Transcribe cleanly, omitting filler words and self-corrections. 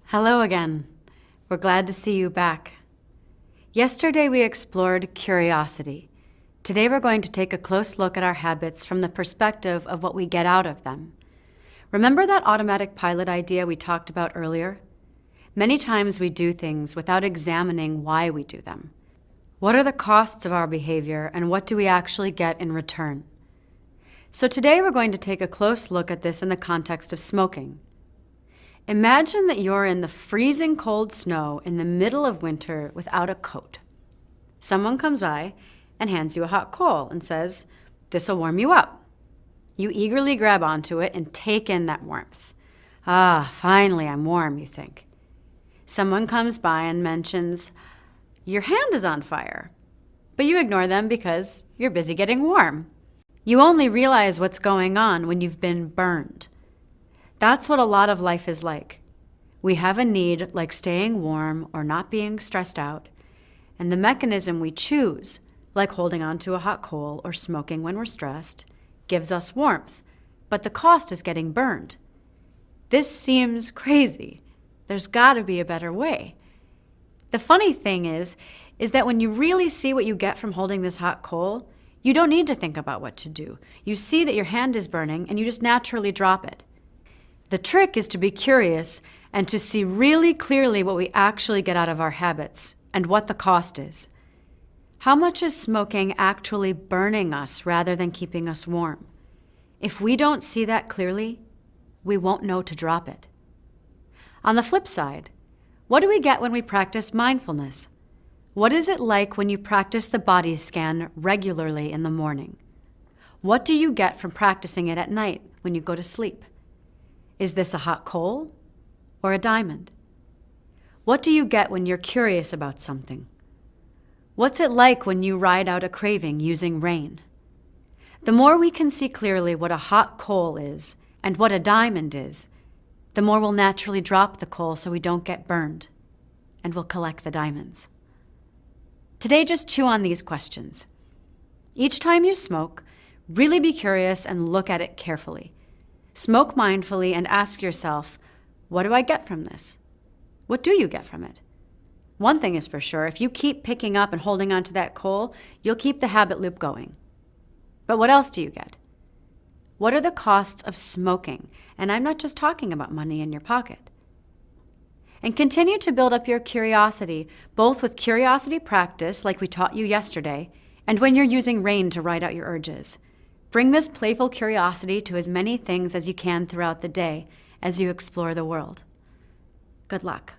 Hello again. We're glad to see you back. Yesterday we explored curiosity. Today we're going to take a close look at our habits from the perspective of what we get out of them. Remember that automatic pilot idea we talked about earlier? Many times we do things without examining why we do them. What are the costs of our behavior, and what do we actually get in return? So today we're going to take a close look at this in the context of smoking. Imagine that you're in the freezing cold snow in the middle of winter without a coat. Someone comes by and hands you a hot coal and says, "This'll warm you up." You eagerly grab onto it and take in that warmth. "Ah, finally I'm warm," you think. Someone comes by and mentions, "Your hand is on fire," but you ignore them because you're busy getting warm. You only realize what's going on when you've been burned. That's what a lot of life is like. We have a need like staying warm or not being stressed out, and the mechanism we choose, like holding on to a hot coal or smoking when we're stressed, gives us warmth, but the cost is getting burned. This seems crazy. There's got to be a better way. The funny thing is that when you really see what you get from holding this hot coal, you don't need to think about what to do. You see that your hand is burning and you just naturally drop it. The trick is to be curious and to see really clearly what we actually get out of our habits and what the cost is. How much is smoking actually burning us rather than keeping us warm? If we don't see that clearly, we won't know to drop it. On the flip side, what do we get when we practice mindfulness? What is it like when you practice the body scan regularly in the morning? What do you get from practicing it at night when you go to sleep? Is this a hot coal or a diamond? What do you get when you're curious about something? What's it like when you ride out a craving using rain? The more we can see clearly what a hot coal is and what a diamond is, the more we'll naturally drop the coal so we don't get burned, and we'll collect the diamonds. Today, just chew on these questions. Each time you smoke, really be curious and look at it carefully. Smoke mindfully and ask yourself, what do I get from this? What do you get from it? One thing is for sure, if you keep picking up and holding onto that coal, you'll keep the habit loop going. But what else do you get? What are the costs of smoking? And I'm not just talking about money in your pocket. And continue to build up your curiosity, both with curiosity practice, like we taught you yesterday, and when you're using rain to ride out your urges. Bring this playful curiosity to as many things as you can throughout the day as you explore the world. Good luck.